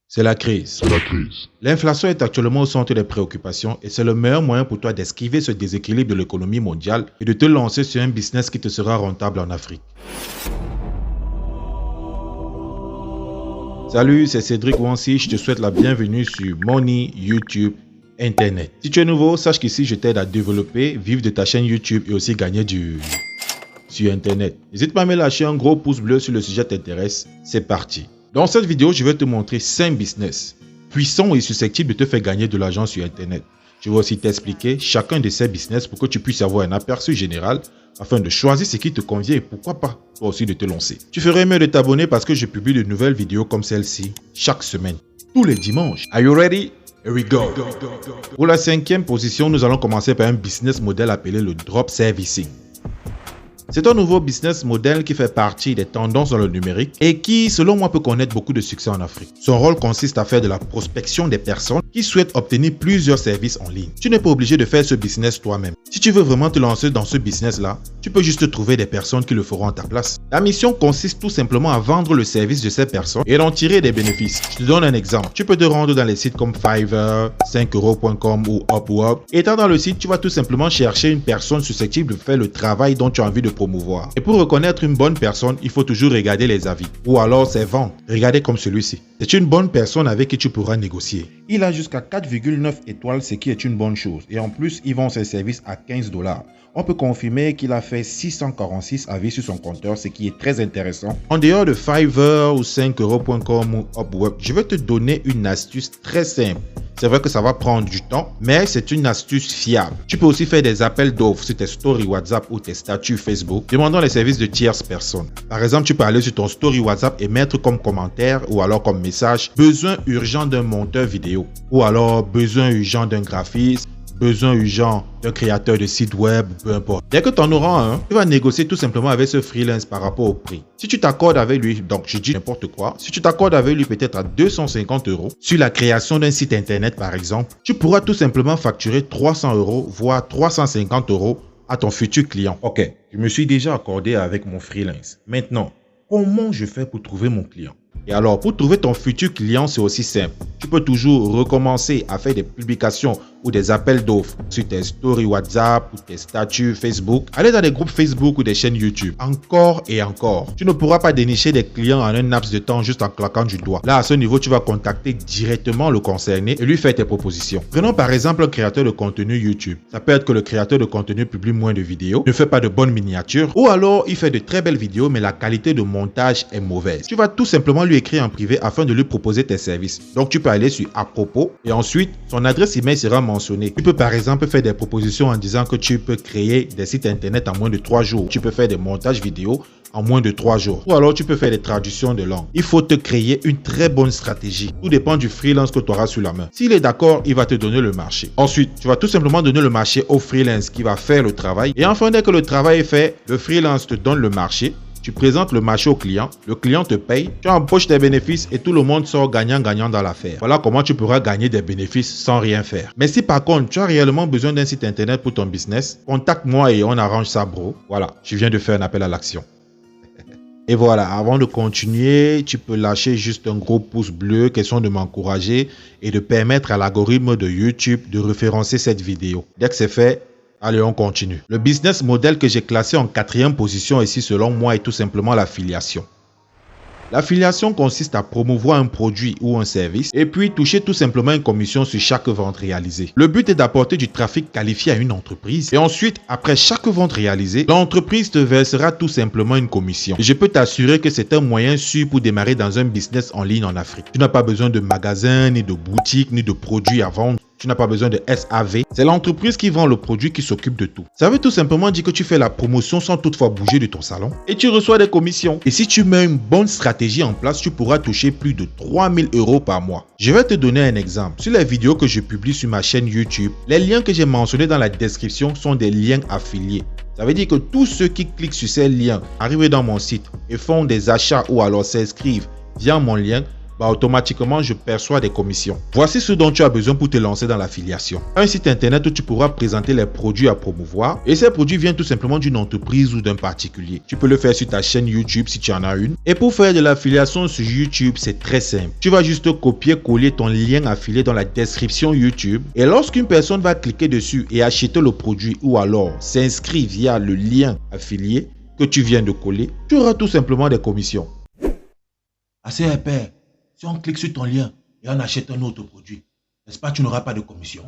C'est la crise. L'inflation est actuellement au centre des préoccupations et c'est le meilleur moyen pour toi d'esquiver ce déséquilibre de l'économie mondiale et de te lancer sur un business qui te sera rentable en Afrique. Salut, c'est Cédric Wansi, je te souhaite la bienvenue sur Money, YouTube, Internet. Si tu es nouveau, sache qu'ici je t'aide à développer, vivre de ta chaîne YouTube et aussi gagner sur Internet. N'hésite pas à me lâcher un gros pouce bleu si le sujet t'intéresse, c'est parti. Dans cette vidéo, je vais te montrer 5 business puissants et susceptibles de te faire gagner de l'argent sur Internet. Je vais aussi t'expliquer chacun de ces business pour que tu puisses avoir un aperçu général afin de choisir ce qui te convient et pourquoi pas toi aussi de te lancer. Tu ferais mieux de t'abonner parce que je publie de nouvelles vidéos comme celle-ci chaque semaine, tous les dimanches. Are you ready? Here we go. Pour la 5e position, nous allons commencer par un business model appelé le drop servicing. C'est un nouveau business model qui fait partie des tendances dans le numérique et qui, selon moi, peut connaître beaucoup de succès en Afrique. Son rôle consiste à faire de la prospection des personnes qui souhaitent obtenir plusieurs services en ligne. Tu n'es pas obligé de faire ce business toi-même. Si tu veux vraiment te lancer dans ce business-là, tu peux juste trouver des personnes qui le feront à ta place. La mission consiste tout simplement à vendre le service de ces personnes et d'en tirer des bénéfices. Je te donne un exemple. Tu peux te rendre dans les sites comme Fiverr, 5euros.com ou Upwork. Étant dans le site, tu vas tout simplement chercher une personne susceptible de faire le travail dont tu as envie de promouvoir. Et pour reconnaître une bonne personne, il faut toujours regarder les avis. Ou alors ses ventes. Regardez comme celui-ci. C'est une bonne personne avec qui tu pourras négocier. Il a jusqu'à 4,9 étoiles, ce qui est une bonne chose. Et en plus, il vend ses services à $15. On peut confirmer qu'il a fait 646 avis sur son compteur, ce qui est très intéressant. En dehors de Fiverr ou 5euros.com ou Upwork, je vais te donner une astuce très simple. C'est vrai que ça va prendre du temps, mais c'est une astuce fiable. Tu peux aussi faire des appels d'offres sur tes stories WhatsApp ou tes statuts Facebook, demandant les services de tierces personnes. Par exemple, tu peux aller sur ton story WhatsApp et mettre comme commentaire ou alors comme message « Besoin urgent d'un monteur vidéo » ou alors « Besoin urgent d'un graphiste ». Besoin urgent d'un créateur de site web, peu importe. Dès que tu en auras un, tu vas négocier tout simplement avec ce freelance par rapport au prix. Si tu t'accordes avec lui, donc je dis n'importe quoi, si tu t'accordes avec lui peut-être à 250 € sur la création d'un site internet par exemple, tu pourras tout simplement facturer 300 €, voire 350 € à ton futur client. Ok, je me suis déjà accordé avec mon freelance. Maintenant, comment je fais pour trouver mon client? Et alors, pour trouver ton futur client, c'est aussi simple. Tu peux toujours recommencer à faire des publications ou des appels d'offres sur tes stories WhatsApp ou tes statuts Facebook. Aller dans des groupes Facebook ou des chaînes YouTube. Encore et encore. Tu ne pourras pas dénicher des clients en un laps de temps juste en claquant du doigt. Là, à ce niveau, tu vas contacter directement le concerné et lui faire tes propositions. Prenons par exemple un créateur de contenu YouTube. Ça peut être que le créateur de contenu publie moins de vidéos, ne fait pas de bonnes miniatures, ou alors il fait de très belles vidéos mais la qualité de montage est mauvaise. Tu vas tout simplement lui écrire en privé afin de lui proposer tes services. Donc tu peux aller sur à propos et ensuite son adresse email sera mentionnée. Tu peux par exemple faire des propositions en disant que tu peux créer des sites internet en moins de 3 jours. Tu peux faire des montages vidéo en moins de 3 jours. Ou alors tu peux faire des traductions de langue. Il faut te créer une très bonne stratégie. Tout dépend du freelance que tu auras sous la main. S'il est d'accord, il va te donner le marché. Ensuite, tu vas tout simplement donner le marché au freelance qui va faire le travail. Et enfin, dès que le travail est fait, le freelance te donne le marché. Tu présentes le marché au client, le client te paye, tu empoches tes bénéfices et tout le monde sort gagnant-gagnant dans l'affaire. Voilà comment tu pourras gagner des bénéfices sans rien faire. Mais si par contre tu as réellement besoin d'un site internet pour ton business, contacte-moi et on arrange ça bro. Voilà, je viens de faire un appel à l'action. Et voilà, avant de continuer, tu peux lâcher juste un gros pouce bleu, question de m'encourager et de permettre à l'algorithme de YouTube de référencer cette vidéo. Dès que c'est fait, allez, on continue. Le business model que j'ai classé en 4e position ici, selon moi, est tout simplement l'affiliation. L'affiliation consiste à promouvoir un produit ou un service et puis toucher tout simplement une commission sur chaque vente réalisée. Le but est d'apporter du trafic qualifié à une entreprise et ensuite, après chaque vente réalisée, l'entreprise te versera tout simplement une commission. Et je peux t'assurer que c'est un moyen sûr pour démarrer dans un business en ligne en Afrique. Tu n'as pas besoin de magasin, ni de boutique, ni de produits à vendre. Tu n'as pas besoin de SAV. C'est l'entreprise qui vend le produit qui s'occupe de tout. Ça veut tout simplement dire que tu fais la promotion sans toutefois bouger de ton salon et tu reçois des commissions. Et si tu mets une bonne stratégie en place, tu pourras toucher plus de 3000 € par mois. Je vais te donner un exemple. Sur les vidéos que je publie sur ma chaîne YouTube, les liens que j'ai mentionnés dans la description sont des liens affiliés. Ça veut dire que tous ceux qui cliquent sur ces liens, arrivent dans mon site et font des achats ou alors s'inscrivent via mon lien, bah automatiquement je perçois des commissions. Voici ce dont tu as besoin pour te lancer dans l'affiliation. Un site internet où tu pourras présenter les produits à promouvoir et ces produits viennent tout simplement d'une entreprise ou d'un particulier. Tu peux le faire sur ta chaîne YouTube si tu en as une. Et pour faire de l'affiliation sur YouTube, c'est très simple. Tu vas juste copier-coller ton lien affilié dans la description YouTube et lorsqu'une personne va cliquer dessus et acheter le produit ou alors s'inscrit via le lien affilié que tu viens de coller, tu auras tout simplement des commissions. Assez épais. Si on clique sur ton lien et on achète un autre produit, n'est-ce pas que tu n'auras pas de commission?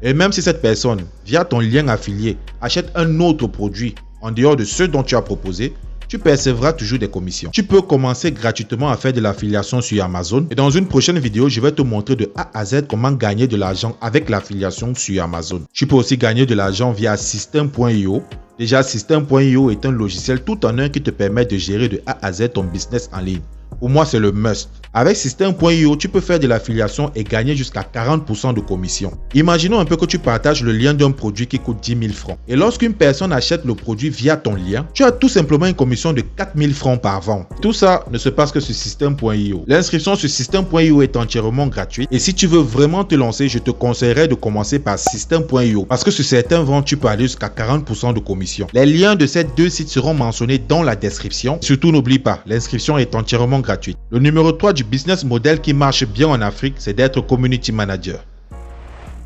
Et même si cette personne, via ton lien affilié, achète un autre produit en dehors de ceux dont tu as proposé, tu percevras toujours des commissions. Tu peux commencer gratuitement à faire de l'affiliation sur Amazon. Et dans une prochaine vidéo, je vais te montrer de A à Z comment gagner de l'argent avec l'affiliation sur Amazon. Tu peux aussi gagner de l'argent via System.io. Déjà, System.io est un logiciel tout en un qui te permet de gérer de A à Z ton business en ligne. Pour moi, c'est le must. Avec System.io, tu peux faire de l'affiliation et gagner jusqu'à 40% de commission. Imaginons un peu que tu partages le lien d'un produit qui coûte 10 000 francs. Et lorsqu'une personne achète le produit via ton lien, tu as tout simplement une commission de 4 000 francs par vente. Tout ça ne se passe que sur System.io. L'inscription sur System.io est entièrement gratuite. Et si tu veux vraiment te lancer, je te conseillerais de commencer par System.io. Parce que sur certains ventes, tu peux aller jusqu'à 40% de commission. Les liens de ces deux sites seront mentionnés dans la description. Surtout, n'oublie pas, l'inscription est entièrement gratuite. Le numéro 3 du business model qui marche bien en Afrique, c'est d'être community manager.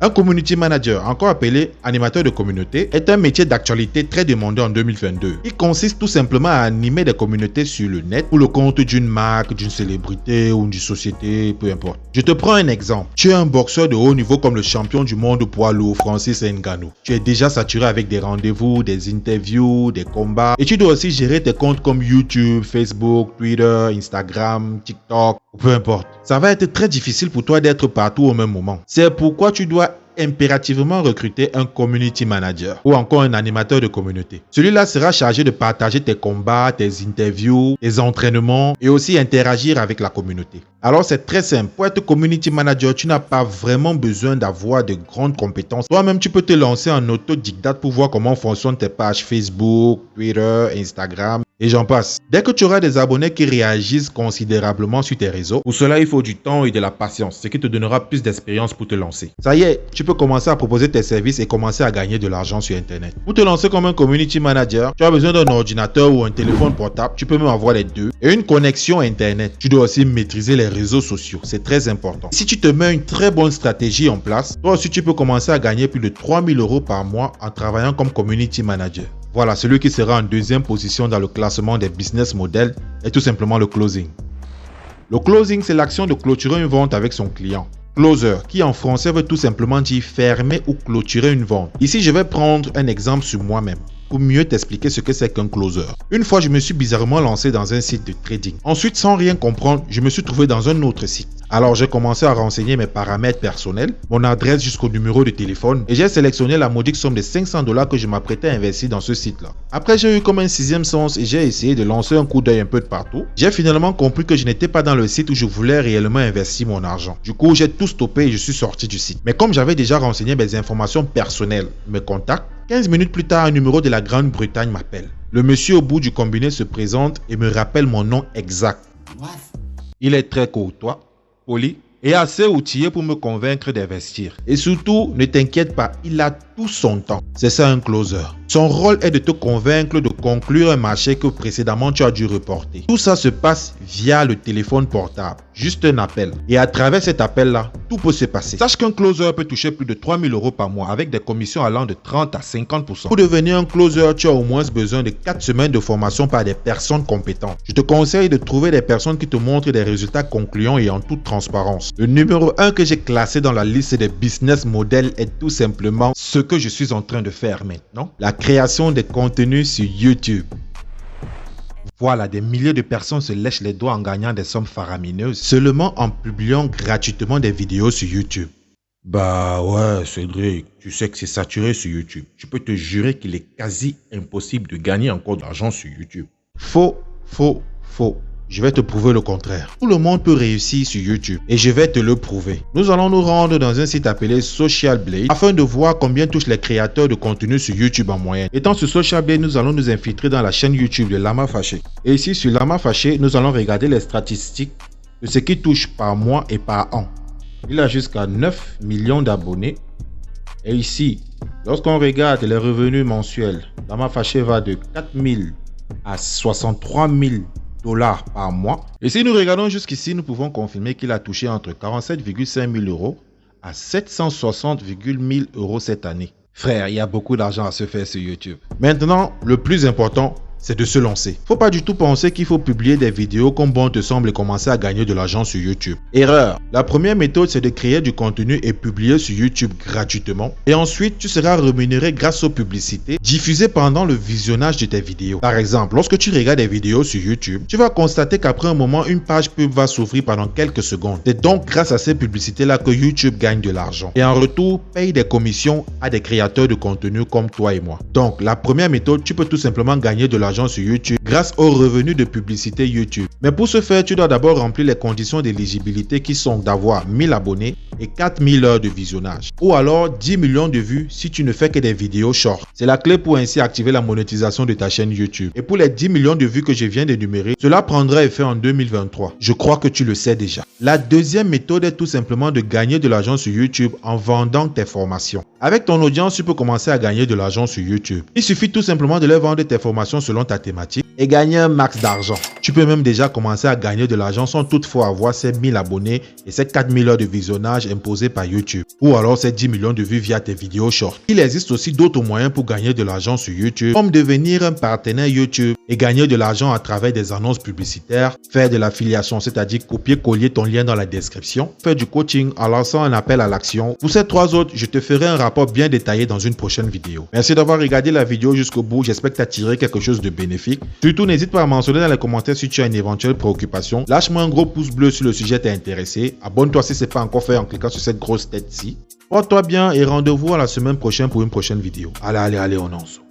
Un community manager, encore appelé animateur de communauté, est un métier d'actualité très demandé en 2022. Il consiste tout simplement à animer des communautés sur le net pour le compte d'une marque, d'une célébrité ou d'une société, peu importe. Je te prends un exemple. Tu es un boxeur de haut niveau comme le champion du monde poids lourd Francis Ngannou. Tu es déjà saturé avec des rendez-vous, des interviews, des combats et tu dois aussi gérer tes comptes comme YouTube, Facebook, Twitter, Instagram, TikTok, peu importe. Ça va être très difficile pour toi d'être partout au même moment. C'est pourquoi tu dois impérativement recruter un community manager ou encore un animateur de communauté. Celui-là sera chargé de partager tes combats, tes interviews, tes entraînements et aussi interagir avec la communauté. Alors c'est très simple, pour être community manager, tu n'as pas vraiment besoin d'avoir de grandes compétences. Toi-même, tu peux te lancer en autodidacte pour voir comment fonctionnent tes pages Facebook, Twitter, Instagram et j'en passe. Dès que tu auras des abonnés qui réagissent considérablement sur tes réseaux, pour cela il faut du temps et de la patience, ce qui te donnera plus d'expérience pour te lancer. Ça y est, tu peux commencer à proposer tes services et commencer à gagner de l'argent sur Internet. Pour te lancer comme un community manager, tu as besoin d'un ordinateur ou un téléphone portable, tu peux même avoir les deux, et une connexion Internet. Tu dois aussi maîtriser les réseaux sociaux, c'est très important. Si tu te mets une très bonne stratégie en place, toi aussi tu peux commencer à gagner plus de 3 000 € par mois en travaillant comme community manager. Voilà, celui qui sera en deuxième position dans le classement des business models est tout simplement le closing. Le closing, c'est l'action de clôturer une vente avec son client. Closer, qui en français veut tout simplement dire fermer ou clôturer une vente. Ici, je vais prendre un exemple sur moi-même pour mieux t'expliquer ce que c'est qu'un closer. Une fois, je me suis bizarrement lancé dans un site de trading. Ensuite, sans rien comprendre, je me suis trouvé dans un autre site. Alors, j'ai commencé à renseigner mes paramètres personnels, mon adresse jusqu'au numéro de téléphone et j'ai sélectionné la modique somme de 500 $ que je m'apprêtais à investir dans ce site-là. Après, j'ai eu comme un sixième sens et j'ai essayé de lancer un coup d'œil un peu de partout. J'ai finalement compris que je n'étais pas dans le site où je voulais réellement investir mon argent. Du coup, j'ai tout stoppé et je suis sorti du site. Mais comme j'avais déjà renseigné mes informations personnelles, mes contacts, 15 minutes plus tard, un numéro de la Grande-Bretagne m'appelle. Le monsieur au bout du combiné se présente et me rappelle mon nom exact. Il est très courtois, poli et assez outillé pour me convaincre d'investir. Et surtout, ne t'inquiète pas, il a tout son temps. C'est ça un closer. Son rôle est de te convaincre de conclure un marché que précédemment tu as dû reporter. Tout ça se passe via le téléphone portable. Juste un appel. Et à travers cet appel-là, tout peut se passer. Sache qu'un closer peut toucher plus de 3 000 € par mois avec des commissions allant de 30 à 50%. Pour devenir un closer, tu as au moins besoin de 4 semaines de formation par des personnes compétentes. Je te conseille de trouver des personnes qui te montrent des résultats concluants et en toute transparence. Le numéro 1 que j'ai classé dans la liste des business models est tout simplement ce que je suis en train de faire maintenant. La création de contenus sur YouTube. Voilà, des milliers de personnes se lèchent les doigts en gagnant des sommes faramineuses seulement en publiant gratuitement des vidéos sur YouTube. Bah ouais, Cédric, tu sais que c'est saturé sur YouTube. Je peux te jurer qu'il est quasi impossible de gagner encore de l'argent sur YouTube. Faux, faux, faux. Je vais te prouver le contraire. Tout le monde peut réussir sur YouTube et je vais te le prouver. Nous allons nous rendre dans un site appelé Social Blade afin de voir combien touchent les créateurs de contenu sur YouTube en moyenne. Étant sur Social Blade, nous allons nous infiltrer dans la chaîne YouTube de Lama Fâché. Et ici sur Lama Fâché, nous allons regarder les statistiques de ce qu'il touche par mois et par an. Il a jusqu'à 9 millions d'abonnés. Et ici, lorsqu'on regarde les revenus mensuels, Dama Fâché va de 4 000 à 63 000 $ par mois. Et si nous regardons jusqu'ici, nous pouvons confirmer qu'il a touché entre 47,5 000 € à 760 000 € cette année. Frère, il y a beaucoup d'argent à se faire sur YouTube. Maintenant, le plus important, c'est de se lancer. Faut pas du tout penser qu'il faut publier des vidéos comme bon te semble et commencer à gagner de l'argent sur YouTube. Erreur. La première méthode, c'est de créer du contenu et publier sur YouTube gratuitement. Et ensuite, tu seras rémunéré grâce aux publicités diffusées pendant le visionnage de tes vidéos. Par exemple, lorsque tu regardes des vidéos sur YouTube, tu vas constater qu'après un moment, une page pub va s'ouvrir pendant quelques secondes. C'est donc grâce à ces publicités-là que YouTube gagne de l'argent. Et en retour, paye des commissions à des créateurs de contenu comme toi et moi. Donc, la première méthode, tu peux tout simplement gagner de l'argent sur YouTube grâce aux revenus de publicité YouTube. Mais pour ce faire, tu dois d'abord remplir les conditions d'éligibilité qui sont d'avoir 1000 abonnés et 4000 heures de visionnage. Ou alors 10 millions de vues si tu ne fais que des vidéos short. C'est la clé pour ainsi activer la monétisation de ta chaîne YouTube. Et pour les 10 millions de vues que je viens d'énumérer, cela prendra effet en 2023. Je crois que tu le sais déjà. La deuxième méthode est tout simplement de gagner de l'argent sur YouTube en vendant tes formations. Avec ton audience, tu peux commencer à gagner de l'argent sur YouTube. Il suffit tout simplement de leur vendre tes formations selon ta thématique et gagner un max d'argent. Tu peux même déjà commencer à gagner de l'argent sans toutefois avoir ces 1000 abonnés et ces 4000 heures de visionnage imposées par YouTube. Ou alors ces 10 millions de vues via tes vidéos short. Il existe aussi d'autres moyens pour gagner de l'argent sur YouTube, comme devenir un partenaire YouTube et gagner de l'argent à travers des annonces publicitaires, faire de l'affiliation, c'est-à-dire copier-coller ton lien dans la description, faire du coaching en lançant un appel à l'action. Pour ces trois autres, je te ferai un rapport bien détaillé dans une prochaine vidéo. Merci d'avoir regardé la vidéo jusqu'au bout, j'espère que tu as tiré quelque chose de bénéfique. Surtout, n'hésite pas à mentionner dans les commentaires si tu as une éventuelle préoccupation. Lâche-moi un gros pouce bleu si le sujet t'est intéressé. Abonne-toi si ce n'est pas encore fait en cliquant sur cette grosse tête-ci. Porte-toi bien et rendez-vous à la semaine prochaine pour une prochaine vidéo. Allez, on en sort.